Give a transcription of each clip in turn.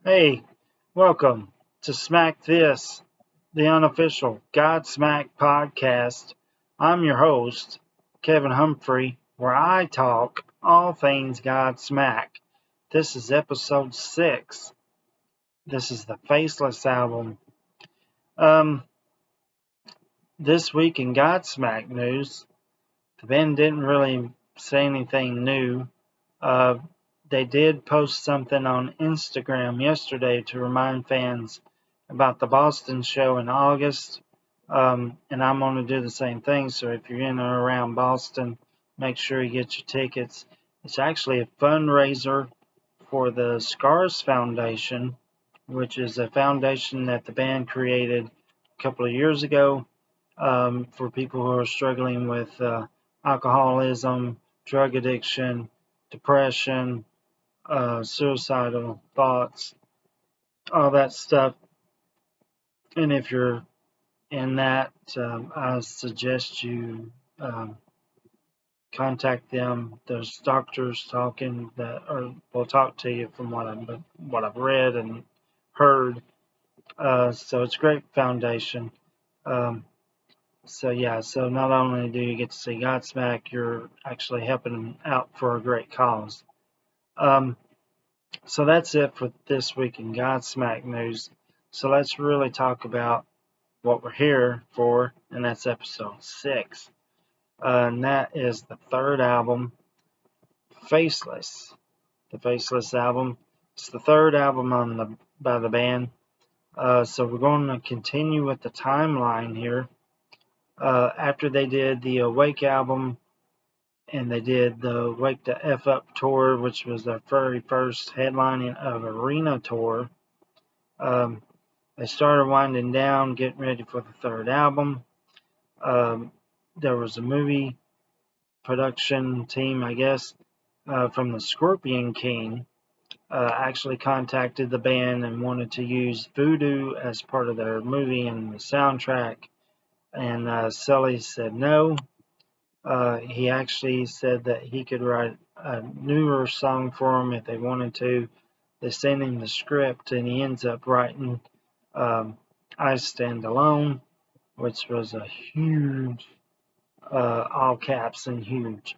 Hey, welcome to Smack This, the unofficial GodSmack podcast. I'm your host, Kevin Humphrey, where I talk all things Godsmack. This is episode 6. This is the Faceless album. Um, this week in Godsmack news, the band didn't really say anything new. Uh, they did post something on Instagram yesterday to remind fans about the Boston show in August. And I'm going to do the same thing. So if you're in or around Boston, make sure you get your tickets. It's actually a fundraiser for the Scars Foundation, which is a foundation that the band created a couple of years ago for people who are struggling with alcoholism, drug addiction, depression, suicidal thoughts, all that stuff. And if you're in that, I suggest you contact them. There's doctors talking that will talk to you from what I've read and heard. So it's a great foundation. Um, so not only do you get to see Godsmack, you're actually helping them out for a great cause. Um, so that's it for this week in Godsmack news. So let's really talk about what we're here for, and that's episode 6. And that is the third album, Faceless. The Faceless album. It's the third album by the band. So we're going to continue with the timeline here. After they did the Awake album and they did the Wake the F Up tour, which was their very first headlining of arena tour, um, they started winding down, getting ready for the third album. There was a movie production team, I guess, from the Scorpion King, actually contacted the band and wanted to use Voodoo as part of their movie and the soundtrack. And Sully said no. He actually said that he could write a newer song for them if they wanted to. They sent him the script, and he ends up writing I Stand Alone, which was a huge, all caps and huge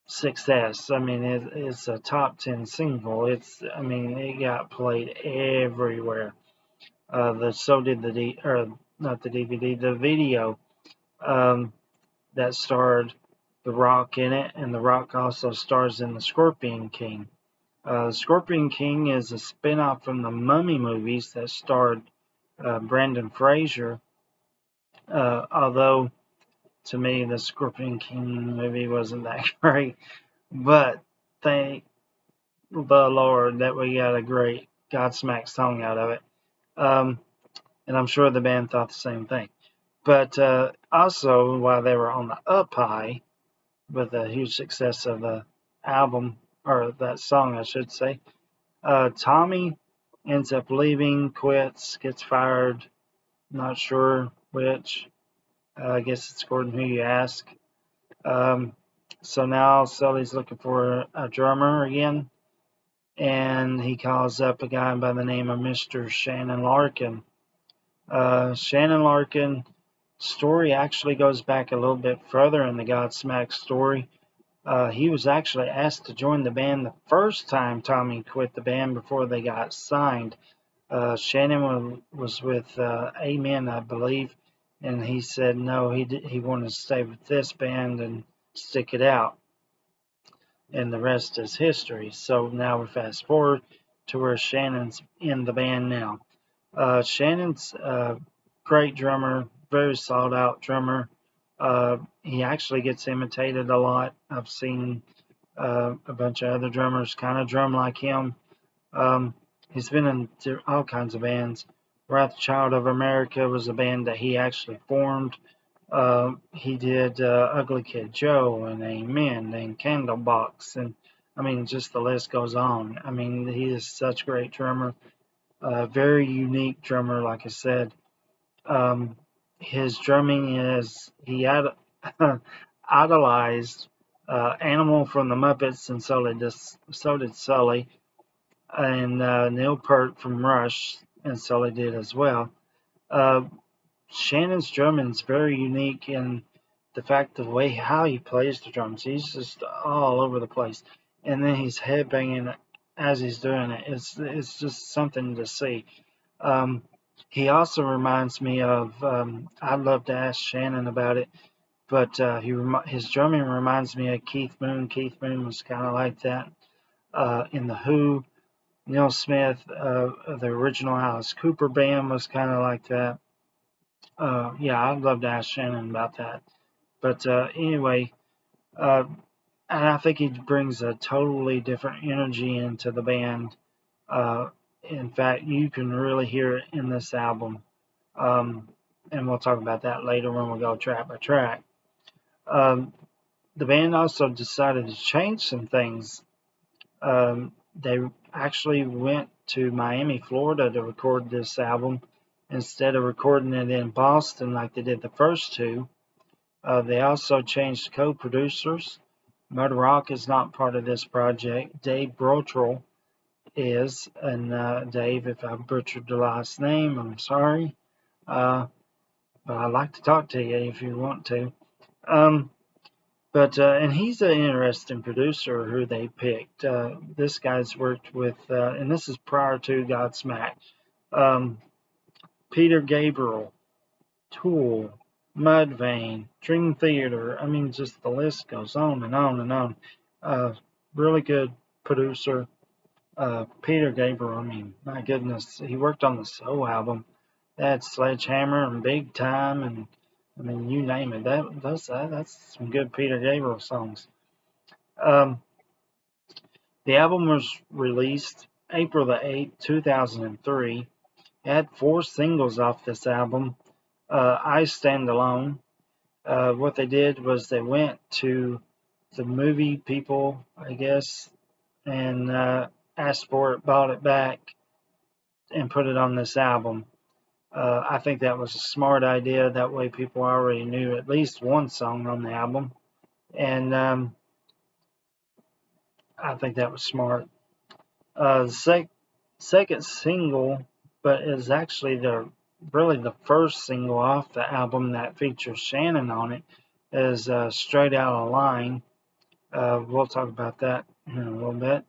success. I mean, it's a top 10 single. It got played everywhere. So did not the DVD, the video. Um, that starred The Rock in it, and The Rock also stars in The Scorpion King. The Scorpion King is a spin-off from the Mummy movies that starred Brendan Fraser, although to me the Scorpion King movie wasn't that great, but thank the Lord that we got a great Godsmack song out of it. And I'm sure the band thought the same thing. But also, while they were on the up high, with the huge success of the album, or that song, I should say. Tommy ends up leaving, quits, gets fired. Not sure which. I guess it's according to who you ask. So now Sully's looking for a drummer again, and he calls up a guy by the name of Mr. Shannon Larkin. Shannon Larkin story actually goes back a little bit further in the Godsmack story. He was actually asked to join the band the first time Tommy quit the band before they got signed. Shannon was with Amen, I believe, and he said no, he wanted to stay with this band and stick it out. And the rest is history. So now we fast forward to where Shannon's in the band now. Shannon's a great drummer, very sought out drummer. He actually gets imitated a lot. I've seen a bunch of other drummers kind of drum like him. He's been in all kinds of bands. Wrath Child of America was a band that he actually formed. He did Ugly Kid Joe and Amen and Candlebox, and I mean, just the list goes on. I mean, he is such a great drummer, very unique drummer, like I said. His drumming is, he had idolized Animal from the Muppets, and so did Sully. and Neil Peart from Rush, and Sully did as well. Uh, Shannon's drumming's very unique in the fact of the way how he plays the drums. He's just all over the place, and then he's headbanging as he's doing it. It's just something to see. Um, he also reminds me of. I'd love to ask Shannon about it, but his drumming reminds me of Keith Moon. Keith Moon was kind of like that in the Who. Neil Smith, the original Alice Cooper band, was kind of like that. Yeah, I'd love to ask Shannon about that. But anyway, uh, and I think he brings a totally different energy into the band. In fact, you can really hear it in this album. Um, and we'll talk about that later when we go track by track. The band also decided to change some things. They actually went to Miami, Florida to record this album instead of recording it in Boston like they did the first two. They also changed co-producers. Mud Rock is not part of this project. Dave Brotrell is, and Dave, if I butchered the last name, I'm sorry. But I'd like to talk to you if you want to. And he's an interesting producer who they picked. This guy's worked with, and this is prior to Godsmack, Peter Gabriel, Tool, Mudvayne, Dream Theater. I mean, just the list goes on and on and on. Really good producer. Peter Gabriel, I mean, my goodness, he worked on the Soul album. That Sledgehammer and Big Time, and I mean, you name it. That's some good Peter Gabriel songs. Um, the album was released April the 8th, 2003. It had 4 singles off this album. I Stand Alone. What they did was they went to the movie people, I guess, and asked for it, bought it back, and put it on this album. I think that was a smart idea. That way, people already knew at least one song on the album, and I think that was smart. The second single, but is actually really the first single off the album that features Shannon on it, is Straight Out of Line. We'll talk about that in a little bit.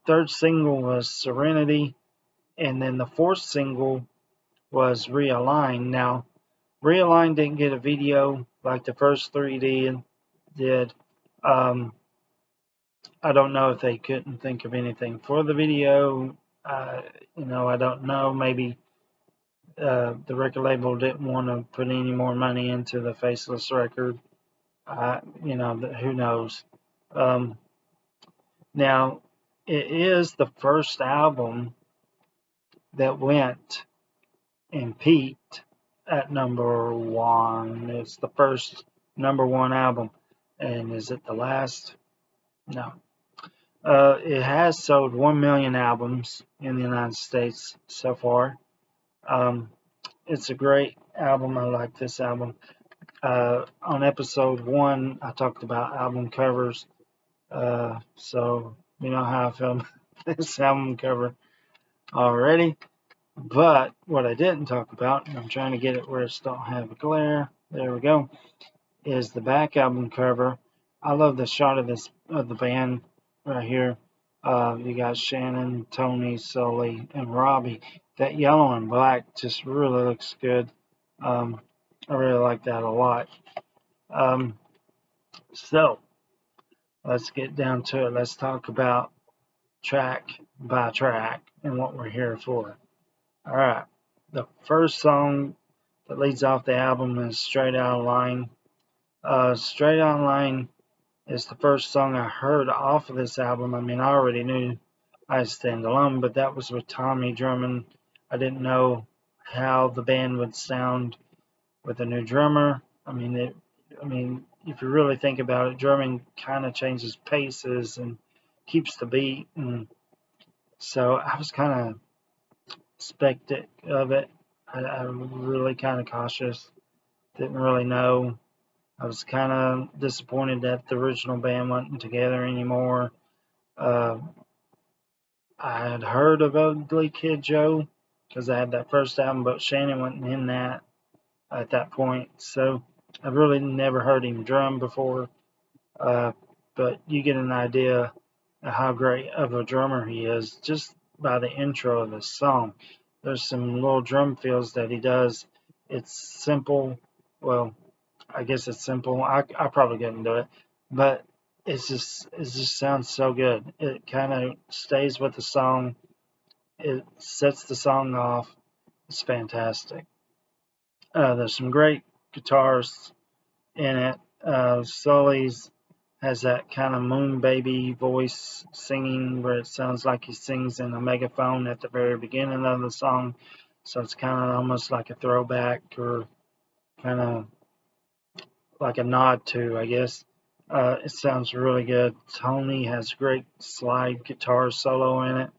Third single was Serenity, and then the fourth single was Realign. Now, Realign didn't get a video like the first 3 did. I don't know if they couldn't think of anything for the video. I don't know. Maybe the record label didn't want to put any more money into the Faceless record. Who knows? Now, it is the first album that went and peaked at number 1. It's the first number 1 album. And is it the last? No. It has sold 1 million albums in the United States so far. It's a great album. I like this album. On episode 1, I talked about album covers. So you know how I feel about this album cover already. But what I didn't talk about, and I'm trying to get it where it don't have a glare. There we go. Is the back album cover. I love the shot of the band right here. You got Shannon, Tony, Sully, and Robbie. That yellow and black just really looks good. I really like that a lot. So let's get down to it. Let's talk about track by track and what we're here for. All right. The first song that leads off the album is Straight Out of Line. Straight Out of Line is the first song I heard off of this album. I mean, I already knew I Stand Alone, but that was with Tommy drumming. I didn't know how the band would sound with a new drummer. I mean, if you really think about it, drumming kind of changes paces and keeps the beat, and so I was kind of skeptic of it. I was really kind of cautious. Didn't really know. I was kind of disappointed that the original band wasn't together anymore. I had heard of Ugly Kid Joe because I had that first album, but Shannon wasn't in that at that point. So I've really never heard him drum before. Uh, but you get an idea of how great of a drummer he is just by the intro of the song. There's some little drum fills that he does. It's simple. Well, I guess it's simple. I probably couldn't do it, but it just sounds so good. It kind of stays with the song. It sets the song off. It's fantastic. There's some great guitars in it. Sully's has that kind of moon baby voice singing where it sounds like he sings in a megaphone at the very beginning of the song. So it's kind of almost like a throwback or kind of like a nod to, I guess. It sounds really good. Tony has great slide guitar solo in it.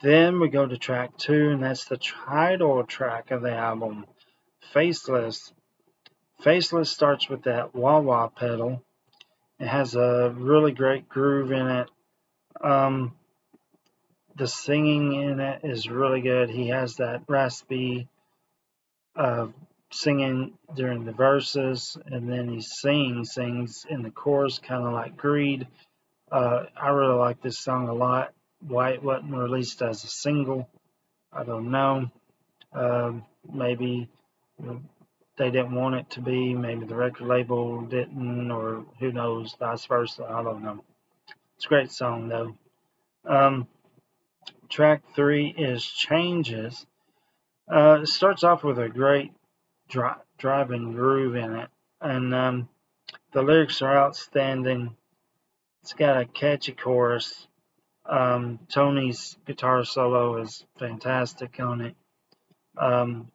Then we go to track 2, and that's the title track of the album, Faceless. Faceless starts with that wah-wah pedal. It has a really great groove in it. The singing in it is really good. He has that raspy singing during the verses, and then he sings in the chorus, kind of like Greed. I really like this song a lot. Why it wasn't released as a single, I don't know. Maybe they didn't want it to be. Maybe the record label didn't, or who knows, vice versa. I don't know. It's a great song though. Track 3 is Changes. It starts off with a great driving groove in it, and the lyrics are outstanding. It's got a catchy chorus. Tony's guitar solo is fantastic on it.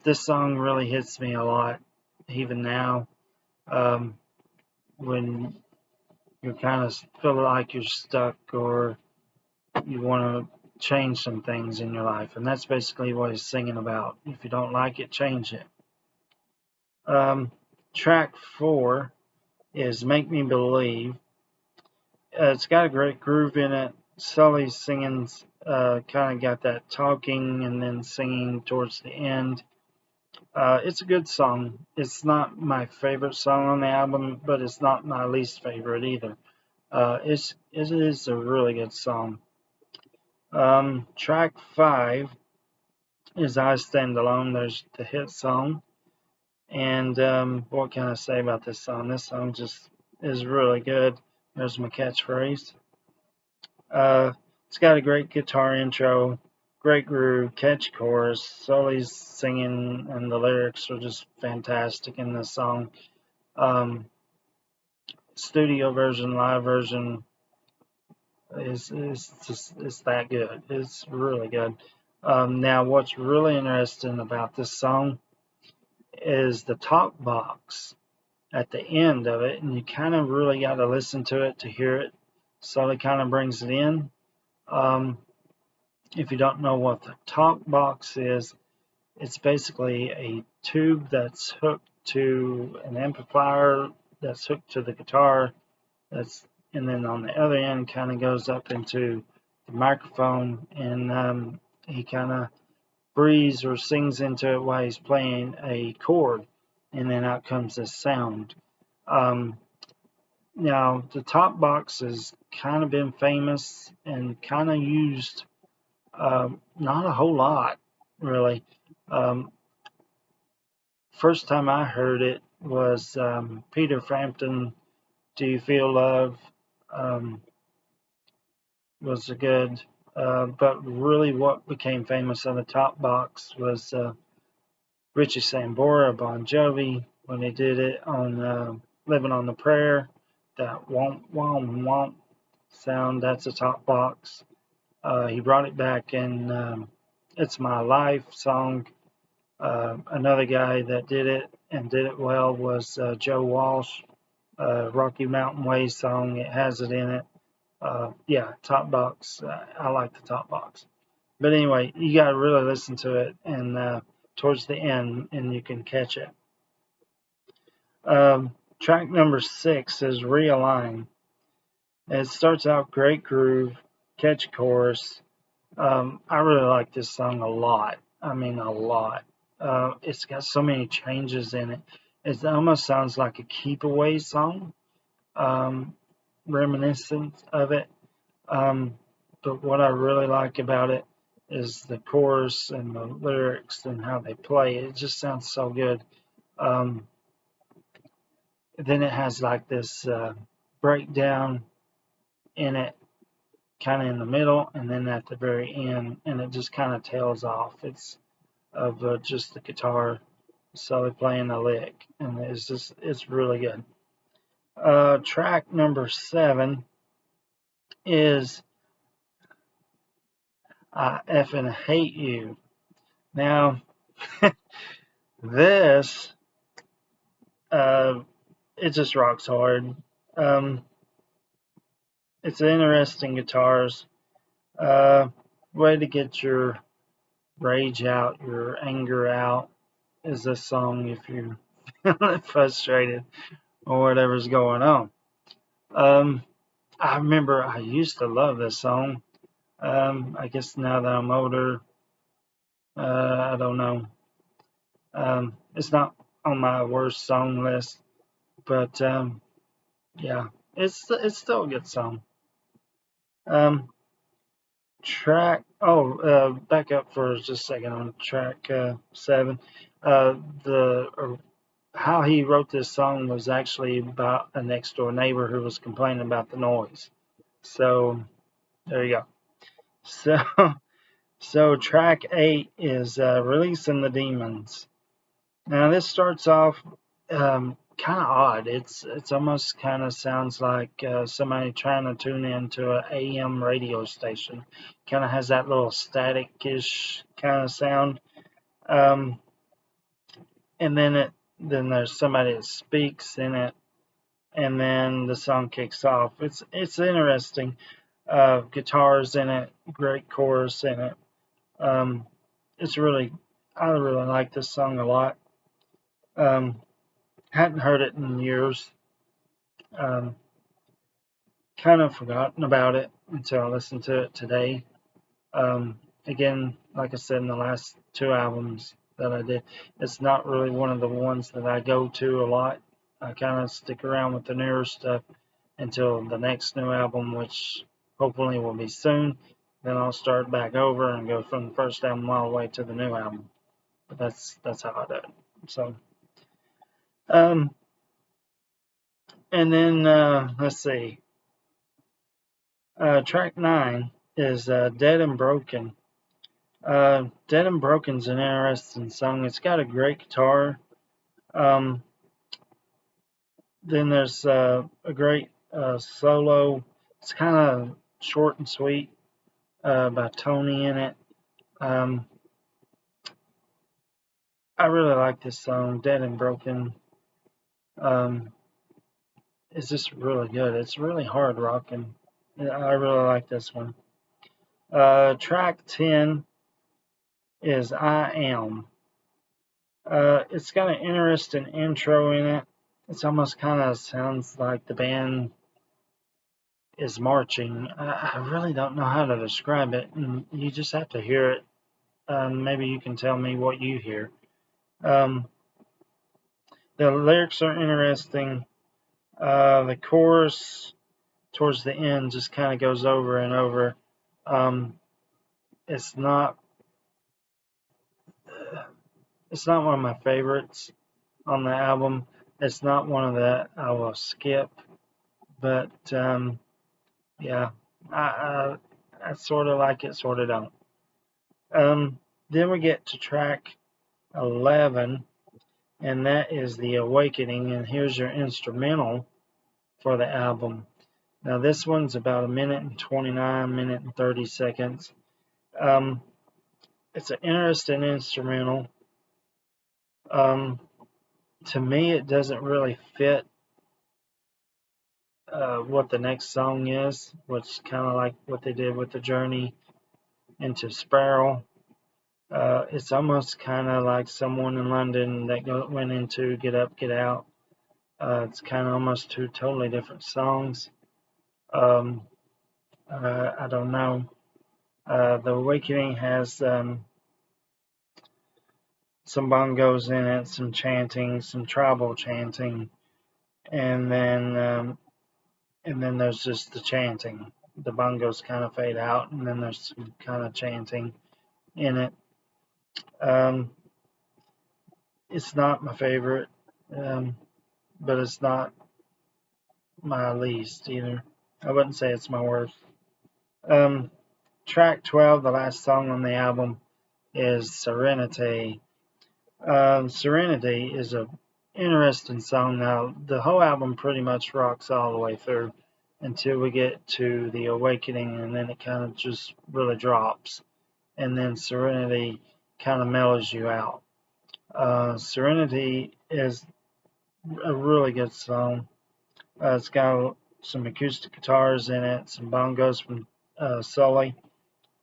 This song really hits me a lot, even now, when you kind of feel like you're stuck or you want to change some things in your life. And that's basically what he's singing about. If you don't like it, change it. Track 4 is Make Me Believe. It's got a great groove in it. Sully's singing's kind of got that talking and then singing towards the end. It's a good song. It's not my favorite song on the album, but it's not my least favorite either. It is a really good song. Track 5 is I Stand Alone. There's the hit song. And what can I say about this song? This song just is really good. There's my catchphrase. It's got a great guitar intro, great groove, catchy chorus. Sully's singing and the lyrics are just fantastic in this song. Studio version, live version is just it's that good. It's really good. Now, what's really interesting about this song is the talk box at the end of it, and you kind of really got to listen to it to hear it. Sully kind of brings it in. If you don't know what the talk box is, it's basically a tube that's hooked to an amplifier that's hooked to the guitar. And then on the other end kind of goes up into the microphone, and he kind of breathes or sings into it while he's playing a chord, and then out comes this sound. Now, the top box has kind of been famous and kind of used, not a whole lot, really. First time I heard it was Peter Frampton, Do You Feel Love? Was a good, but really what became famous on the top box was Richie Sambora, Bon Jovi, when they did it on Living on the Prayer. That womp womp womp sound, that's a top box. He brought it back in It's My Life song. Another guy that did it and did it well was Joe Walsh. Rocky Mountain Way song, it has it in it. Yeah, top box. I like the top box. But anyway, you got to really listen to it, and towards the end, and you can catch it. Track number 6 is Realign. It starts out great groove, catchy chorus. I really like this song a lot. I mean, a lot. It's got so many changes in it. It almost sounds like a keep away song, reminiscent of it. But what I really like about it is the chorus and the lyrics and how they play. It just sounds so good. Um, then it has like this breakdown in it, kind of in the middle, and then at the very end, and it just kind of tails off. It's of just the guitar solely playing the lick, and it's really good. Track number 7 is I Effing Hate You. Now, this, it just rocks hard. It's interesting guitars. Way to get your rage out, your anger out, is this song if you're feeling frustrated or whatever's going on. I remember I used to love this song. I guess now that I'm older, I don't know. It's not on my worst song list, but yeah, it's still a good song. Back up for just a second on track 7. How he wrote this song was actually about a next door neighbor who was complaining about the noise. So there you go. So track 8 is Releasing the Demons. Now this starts off kind of odd. It's almost kind of sounds like somebody trying to tune into an AM radio station. Kind of has that little static-ish kind of sound. And then there's somebody that speaks in it, and then the song kicks off. It's interesting. Guitars in it, great chorus in it. I really like this song a lot. Hadn't heard it in years. Kind of forgotten about it until I listened to it today. Again, like I said in the last 2 albums that I did, it's not really one of the ones that I go to a lot. I kind of stick around with the newer stuff until the next new album, which hopefully will be soon. Then I'll start back over and go from the first album all the way to the new album. But that's how I do it. So, and then let's see. Track 9 is Dead and Broken. Dead and Broken's an interesting song. It's got a great guitar. Then there's a great solo. It's kind of short and sweet by Tony in it. I really like this song, Dead and Broken. It's just really good. It's really hard rocking. I really like this one. Track 10 is I Am. It's got an interesting intro in it. It's almost kind of sounds like the band is marching. I really don't know how to describe it, and you just have to hear it. Maybe you can tell me what you hear. The lyrics are interesting. The chorus towards the end just kind of goes over and over. It's not one of my favorites on the album. It's not one of that I will skip, but yeah, I sort of like it, sort of don't. Then we get to track 11, and that is The Awakening, and here's your instrumental for the album. Now this one's about 1:29, 1:30 seconds. It's an interesting instrumental. To me, it doesn't really fit what the next song is, which kind of like what they did with the Journey into Sparrow. It's almost kind of like Someone in London that went into Get Up, Get Out. It's kind of almost 2 totally different songs. I don't know. The Awakening has some bongos in it, some chanting, some tribal chanting, and then there's just the chanting. The bongos kind of fade out, and then there's some kind of chanting in it. Um, it's not my favorite, but it's not my least either. I wouldn't say it's my worst. Um, Track 12, the last song on the album, is Serenity. Serenity is a interesting song. Now, the whole album pretty much rocks all the way through until we get to the Awakening, and then it kind of just really drops. And then Serenity kind of mellows you out. Serenity is a really good song. It's got some acoustic guitars in it, some bongos from Sully,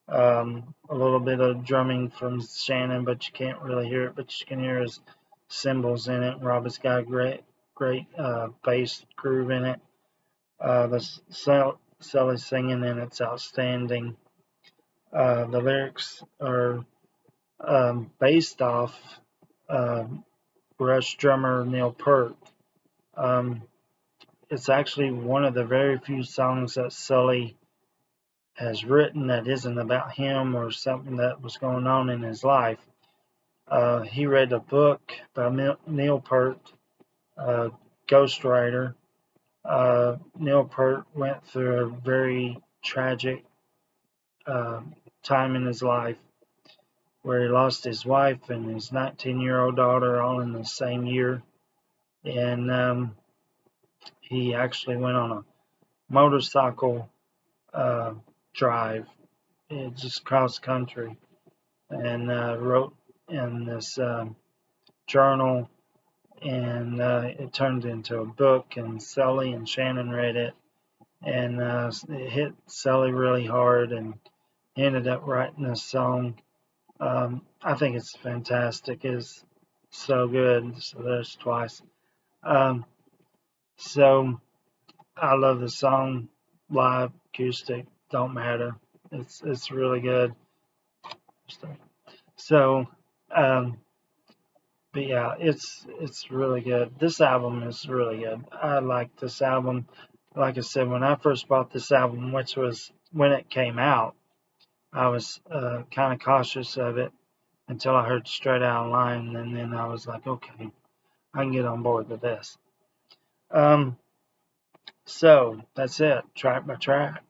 a little bit of drumming from Shannon, but you can't really hear it, but you can hear his cymbals in it. Robert's got a great bass groove in it. The Sully singing in it's outstanding. The lyrics are based off Rush drummer Neil Peart. It's actually one of the very few songs that Sully has written that isn't about him or something that was going on in his life. He read a book by Neil Peart, ghostwriter. Neil Peart went through a very tragic time in his life where he lost his wife and his 19-year-old daughter all in the same year. And he actually went on a motorcycle drive just cross country and wrote in this journal, and it turned into a book, and Sully and Shannon read it, and it hit Sully really hard, and he ended up writing this song. I think it's fantastic. It's so good. So there's twice. So I love the song. Live, acoustic, don't matter. It's really good. So, but yeah, it's really good. This album is really good. I like this album. Like I said, when I first bought this album, which was when it came out, I was kind of cautious of it until I heard Straight Out Online, and then I was like, okay, I can get on board with this. So that's it, track by track.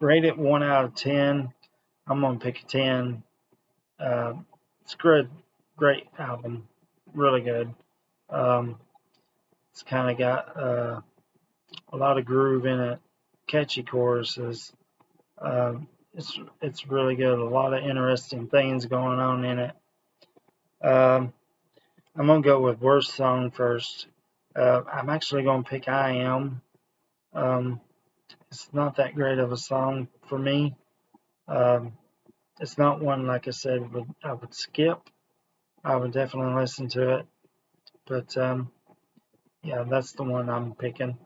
Rate it 1 out of 10. I'm gonna pick a 10. It's great album, really good. It's kind of got a lot of groove in it, catchy choruses. It's really good. A lot of interesting things going on in it. I'm gonna go with worst song first. I'm actually gonna pick "I Am." It's not that great of a song for me. It's not one, like I said, I would skip. I would definitely listen to it, but yeah, that's the one I'm picking.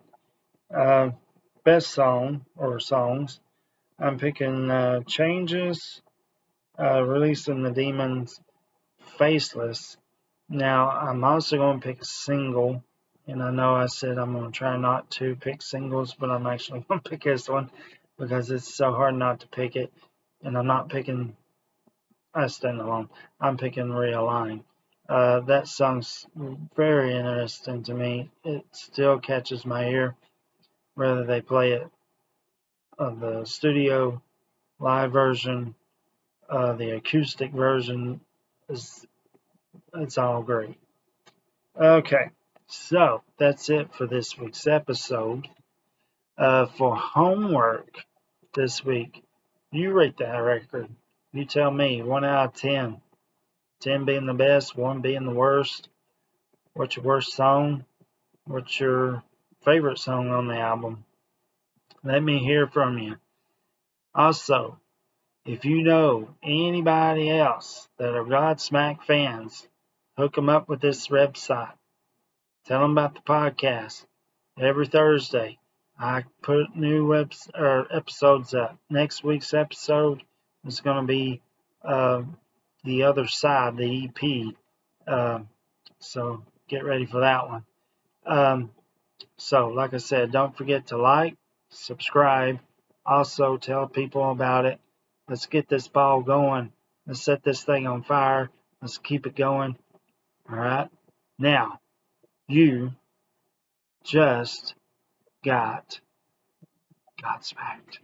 Best song or songs, I'm picking Changes, Releasing the Demons, Faceless. Now, I'm also going to pick a single, and I know I said I'm going to try not to pick singles, but I'm actually going to pick this one because it's so hard not to pick it, and I'm not picking I Stand Alone. I'm picking Realign. That song's very interesting to me. It still catches my ear, whether they play it on the studio live version, the acoustic version, it's all great. Okay, so that's it for this week's episode. For homework this week, you rate that record. You tell me 1 out of 10. 10 being the best, 1 being the worst. What's your worst song? What's your favorite song on the album? Let me hear from you. Also, if you know anybody else that are GodSmack fans, hook them up with this website. Tell them about the podcast every Thursday. I put new episodes up. Next week's episode is going to be uh, the other side, the EP. So get ready for that one. So, like I said, don't forget to like, subscribe, also tell people about it. Let's get this ball going. Let's set this thing on fire. Let's keep it going. All right. Now, you just got smacked.